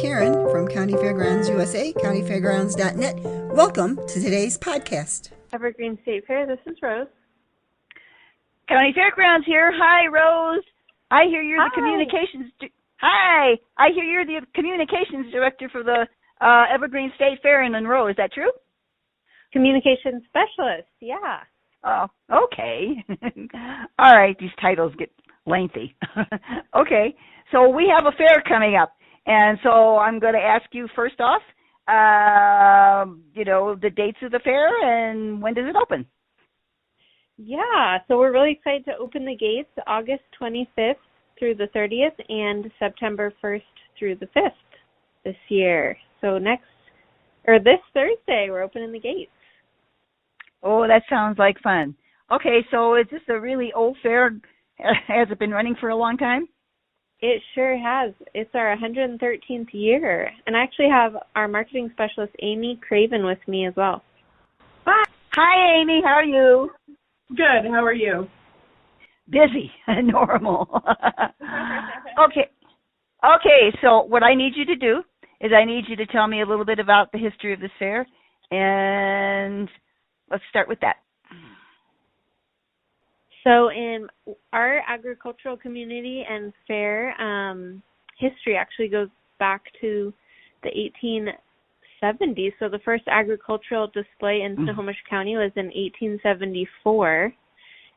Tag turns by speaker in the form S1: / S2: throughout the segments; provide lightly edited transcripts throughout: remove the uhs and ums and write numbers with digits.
S1: Karen from Countyfairgrounds USA, countyfairgrounds.net. Welcome to today's podcast.
S2: Evergreen State Fair, this is Rose.
S3: County Fairgrounds here. Hi, Rose. I hear you're the communications. Hi. I hear you're the communications director for the Evergreen State Fair in Monroe. Is that true?
S2: Communications specialist. Yeah.
S3: Oh, okay. All right. These titles get lengthy. Okay. So we have a fair coming up, and so I'm going to ask you first off, the dates of the fair and when does it open?
S2: Yeah, so we're really excited to open the gates August 25th through the 30th and September 1st through the 5th this year. So this Thursday, we're opening the gates.
S3: Oh, that sounds like fun. Okay, so is this a really old fair? Has it been running for a long time?
S2: It sure has. It's our 113th year. And I actually have our marketing specialist, Amy Craven, with me as well.
S3: Bye. Hi, Amy. How are you?
S4: Good. How are you?
S3: Busy. Normal. Okay. So what I need you to do is I need you to tell me a little bit about the history of this fair. And let's start with that.
S2: So in our agricultural community and fair history actually goes back to the 1870s. So the first agricultural display in Snohomish County was in 1874.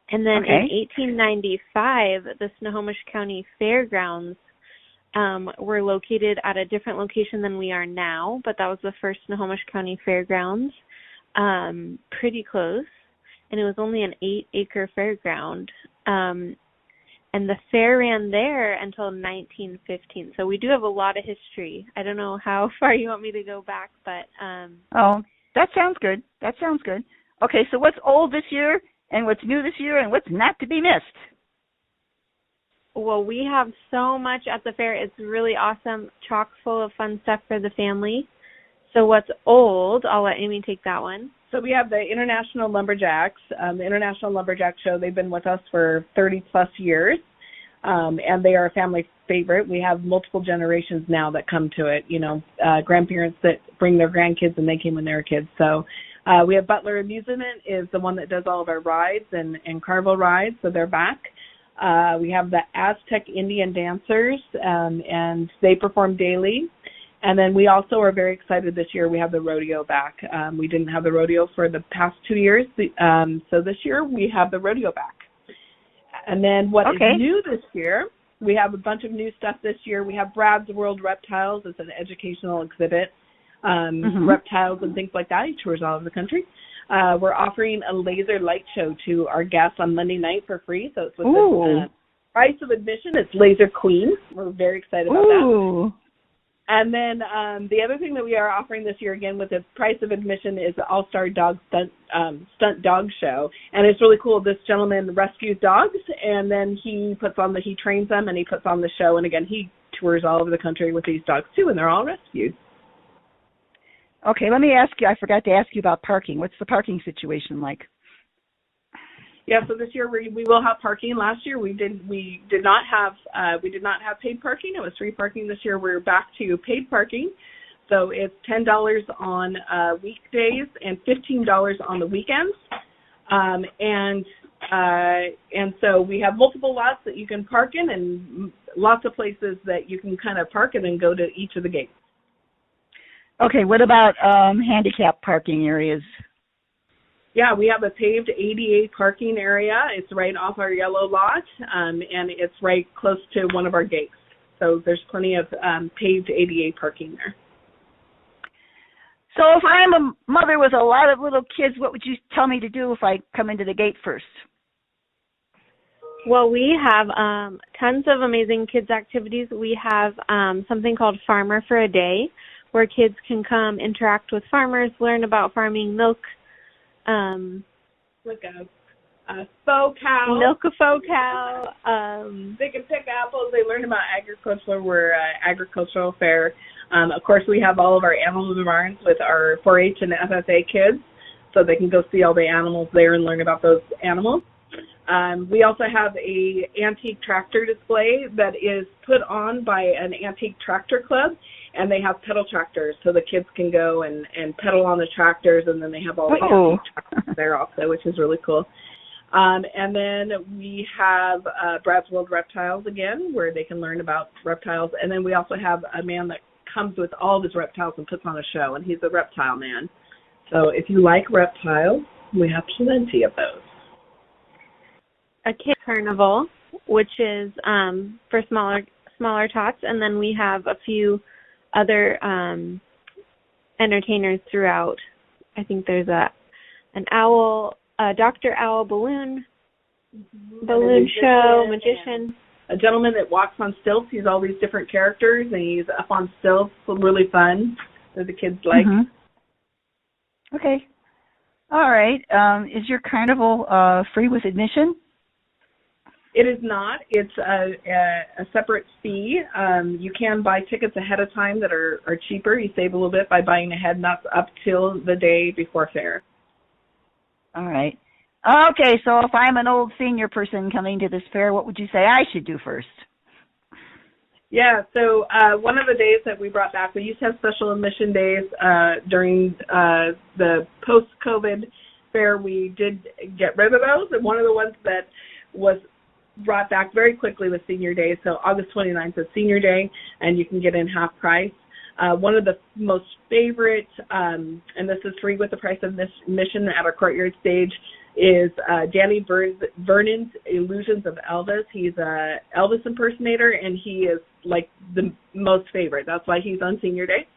S2: And then in 1895, the Snohomish County Fairgrounds were located at a different location than we are now, but that was the first Snohomish County Fairgrounds, pretty close. And it was only an 8-acre fairground. And the fair ran there until 1915. So we do have a lot of history. I don't know how far you want me to go back, but...
S3: Oh, that sounds good. Okay, so what's old this year, and what's new this year, and what's not to be missed?
S2: Well, we have so much at the fair. It's really awesome, chock full of fun stuff for the family. So what's old, I'll let Amy take that one.
S4: So we have the International Lumberjacks, the International Lumberjack Show. They've been with us for 30-plus years, and they are a family favorite. We have multiple generations now that come to it, grandparents that bring their grandkids, and they came when they were kids. So we have Butler Amusement is the one that does all of our rides and Carnival rides, so they're back. We have the Aztec Indian dancers, and they perform daily. And then we also are very excited this year. We have the rodeo back. We didn't have the rodeo for the past 2 years. So this year we have the rodeo back. And then what is new this year, we have a bunch of new stuff this year. We have Brad's World Reptiles. It's an educational exhibit, reptiles and things like that. He tours all over the country. We're offering a laser light show to our guests on Monday night for free. So it's with the price of admission. It's Laser Queen. We're very excited about that. And then the other thing that we are offering this year, again, with the price of admission is the All-Star Dog Stunt Dog Show. And it's really cool. This gentleman rescues dogs, and then he trains them, and he puts on the show. And, again, he tours all over the country with these dogs, too, and they're all rescued.
S3: Okay, let me ask you. I forgot to ask you about parking. What's the parking situation like?
S4: Yeah, so this year we will have parking. Last year we did not have paid parking. It was free parking. This year we're back to paid parking. So it's $10 on weekdays and $15 on the weekends. And so we have multiple lots that you can park in and lots of places that you can kind of park and then go to each of the gates.
S3: Okay, what about handicap parking areas?
S4: Yeah, we have a paved ADA parking area. It's right off our yellow lot, and it's right close to one of our gates. So there's plenty of paved ADA parking there.
S3: So if I'm a mother with a lot of little kids, what would you tell me to do if I come into the gate first?
S2: Well, we have tons of amazing kids activities. We have something called Farmer for a Day, where kids can come interact with farmers, learn about farming, milk
S4: a faux cow.
S2: Milk a faux cow.
S4: They can pick apples. They learn about agriculture. We're an agricultural fair. Of course, we have all of our animal barns with our 4-H and FFA kids, so they can go see all the animals there and learn about those animals. We also have a antique tractor display that is put on by an antique tractor club, And they have pedal tractors, so the kids can go and pedal on the tractors, and then they have all the tractors there also, which is really cool. And then we have Brad's World Reptiles again, where they can learn about reptiles. And then we also have a man that comes with all of his reptiles and puts on a show, and he's a reptile man. So if you like reptiles, we have plenty of those.
S2: A kid carnival, which is for smaller tots, and then we have a few other entertainers throughout. I think there's an owl, a Dr. Owl balloon show, magician.
S4: A gentleman that walks on stilts. He's all these different characters, and he's up on stilts. So really fun that the kids like.
S3: Mm-hmm. Okay. All right. Is your carnival free with admission?
S4: It is not. It's a separate fee. You can buy tickets ahead of time that are cheaper. You save a little bit by buying ahead, and that's up till the day before fair.
S3: All right. Okay, so if I'm an old senior person coming to this fair, what would you say I should do first?
S4: Yeah, so one of the days that we brought back, we used to have special admission days during the post-COVID fair. We did get rid of those, and one of the ones that was brought back very quickly was Senior Day. So August 29th is Senior Day, and you can get in half price. One of the most favorite, and this is free with the price of admission at our courtyard stage, is Danny Vernon's Illusions of Elvis. He's a Elvis impersonator, and he is like the most favorite. That's why he's on Senior Day.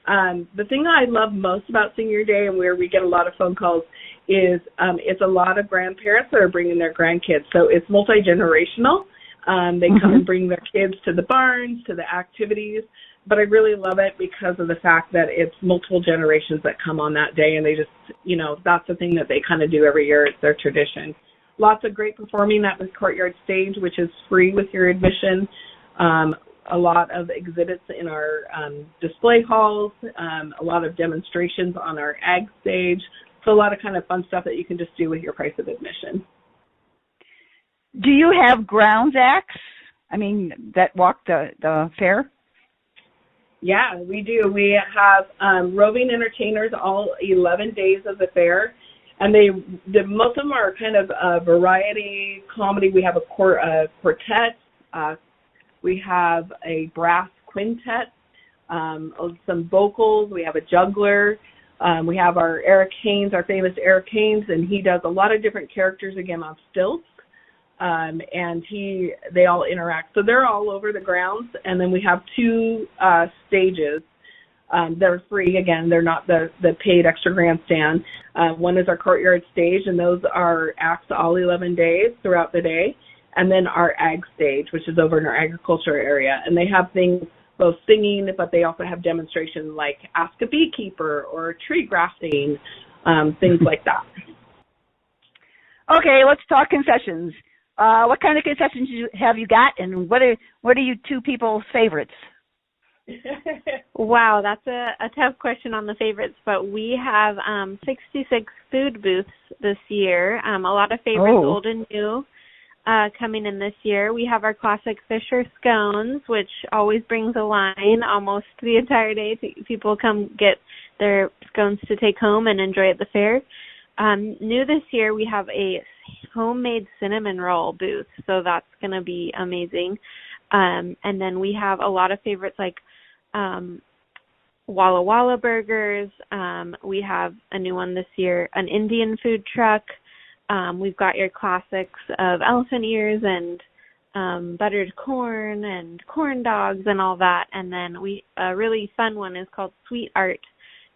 S4: The thing I love most about Senior Day, and where we get a lot of phone calls, is it's a lot of grandparents that are bringing their grandkids. So it's multi-generational. They come and bring their kids to the barns, to the activities. But I really love it because of the fact that it's multiple generations that come on that day, and they just, that's the thing that they kind of do every year. It's their tradition. Lots of great performing at the courtyard stage, which is free with your admission. A lot of exhibits in our display halls, a lot of demonstrations on our ag stage. So a lot of kind of fun stuff that you can just do with your price of admission.
S3: Do you have grounds acts? That walk the fair?
S4: Yeah, we do. We have roving entertainers all 11 days of the fair, and most of them are kind of variety comedy. We have a quartet. We have a brass quintet, some vocals. We have a juggler. We have our Eric Haynes, our famous Eric Haynes, and he does a lot of different characters, again, on stilts. And they all interact. So they're all over the grounds. And then we have two stages. They're free. Again, they're not the paid extra grandstand. One is our courtyard stage, and those are acts all 11 days throughout the day. And then our ag stage, which is over in our agriculture area. And they have things, both singing, but they also have demonstrations like Ask a Beekeeper or tree grafting, things like that.
S3: Okay, let's talk concessions. What kind of concessions have you got, and what are you two people's favorites?
S2: Wow, that's a tough question on the favorites, but we have 66 food booths this year. A lot of favorites, old and new, coming in this year. We have our classic Fisher scones, which always brings a line almost the entire day. People come get their scones to take home and enjoy at the fair. New this year, we have a homemade cinnamon roll booth, so that's going to be amazing. And then we have a lot of favorites like Walla Walla burgers. We have a new one this year, an Indian food truck. We've got your classics of elephant ears and buttered corn and corn dogs and all that. And then a really fun one is called Sweet Art,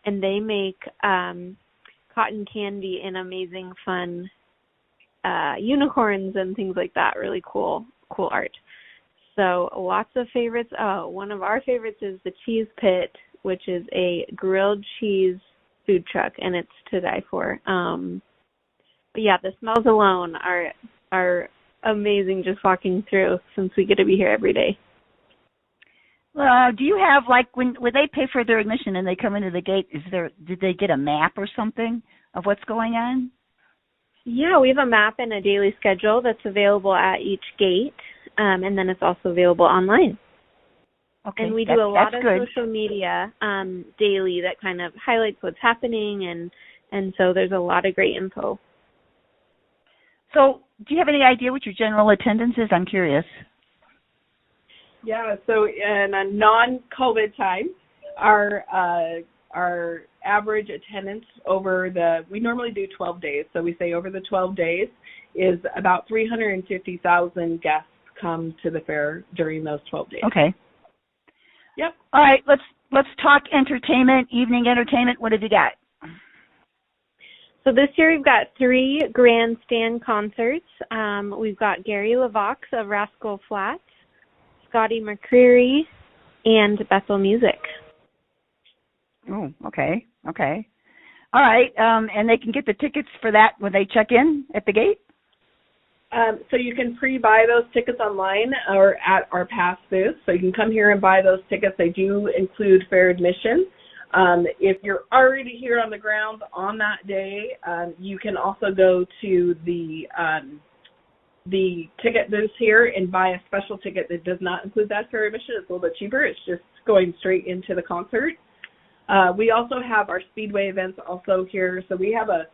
S2: and they make cotton candy in amazing fun unicorns and things like that. Really cool art. So lots of favorites. One of our favorites is the Cheese Pit, which is a grilled cheese food truck, and it's to die for. But yeah, the smells alone are amazing just walking through, since we get to be here every day.
S3: Do you have, like, when they pay for their admission and they come into the gate, did they get a map or something of what's going on?
S2: Yeah, we have a map and a daily schedule that's available at each gate, and then it's also available online.
S3: Okay,
S2: and we do a lot of
S3: good.
S2: social media daily that kind of highlights what's happening, and so there's a lot of great info.
S3: So do you have any idea what your general attendance is? I'm curious.
S4: Yeah, so in a non-COVID time, our average attendance we normally do 12 days, so we say over the 12 days is about 350,000 guests come to the fair during those 12 days.
S3: Okay.
S4: Yep.
S3: All right, let's talk entertainment, evening entertainment. What have you got?
S2: So this year we've got 3 grandstand concerts. We've got Gary LaVox of Rascal Flatts, Scotty McCreery, and Bethel Music.
S3: Oh, okay. All right, and they can get the tickets for that when they check in at the gate?
S4: So you can pre-buy those tickets online or at our pass booth. So you can come here and buy those tickets. They do include fair admission. If you're already here on the grounds on that day, you can also go to the ticket booth here and buy a special ticket that does not include that fair admission. It's a little bit cheaper. It's just going straight into the concert. We also have our speedway events also here. So we have a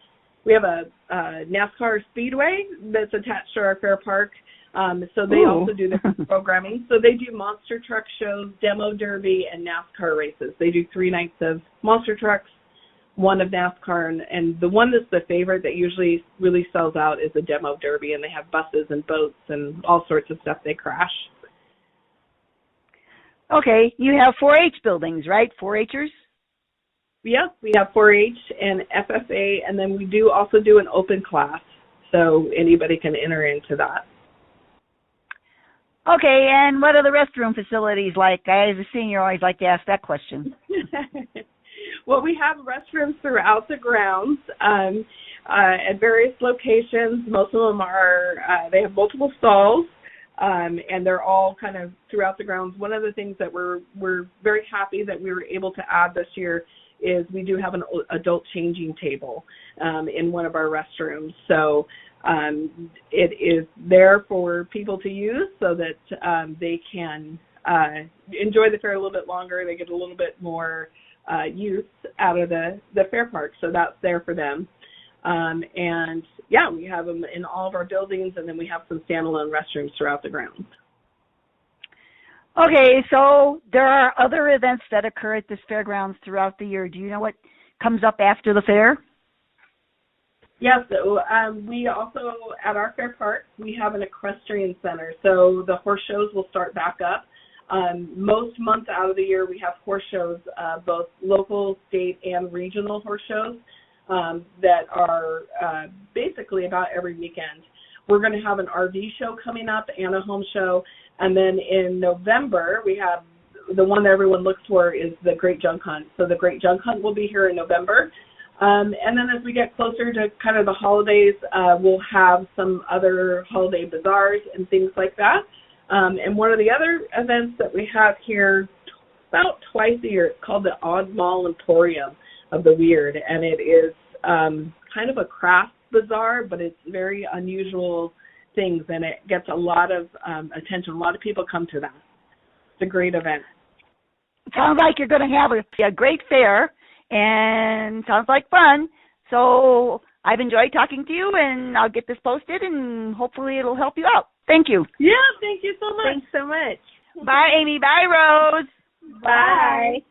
S4: NASCAR speedway that's attached to our fair park. So they also do their programming. So they do monster truck shows, demo derby, and NASCAR races. They do 3 nights of monster trucks, 1 of NASCAR, and the one that's the favorite that usually really sells out is the demo derby, and they have buses and boats and all sorts of stuff they crash.
S3: Okay, you have 4-H buildings, right? 4-Hers?
S4: Yep, we have 4-H and FFA, and then we do also do an open class, so anybody can enter into that.
S3: Okay, and what are the restroom facilities like? I, as a senior, always like to ask that question.
S4: Well, we have restrooms throughout the grounds at various locations. Most of them are, they have multiple stalls, and they're all kind of throughout the grounds. One of the things that we're very happy that we were able to add this year is we do have an adult changing table in one of our restrooms. So it is there for people to use so that they can enjoy the fair a little bit longer. They get a little bit more use out of the fair park. So that's there for them. And, yeah, we have them in all of our buildings, and then we have some standalone restrooms throughout the grounds.
S3: Okay, so there are other events that occur at this fairgrounds throughout the year. Do you know what comes up after the fair?
S4: Yes, so we also, at our fair park, we have an equestrian center. So the horse shows will start back up. Most months out of the year, we have horse shows, both local, state, and regional horse shows that are basically about every weekend. We're going to have an RV show coming up and a home show. And then in November, we have the one that everyone looks for is the Great Junk Hunt. So the Great Junk Hunt will be here in November. And then as we get closer to kind of the holidays, we'll have some other holiday bazaars and things like that. And one of the other events that we have here about twice a year, it's called the Odd Mall Emporium of the Weird. And it is kind of a craft bazaar, but it's very unusual things, and it gets a lot of attention. A lot of people come to that. It's a great event.
S3: Sounds like you're going to have a great fair, and sounds like fun. So I've enjoyed talking to you, and I'll get this posted, and hopefully it'll help you out. Thank you.
S4: Yeah, thank you so much.
S2: Thanks so much.
S3: Bye, Amy. Bye, Rose.
S2: Bye.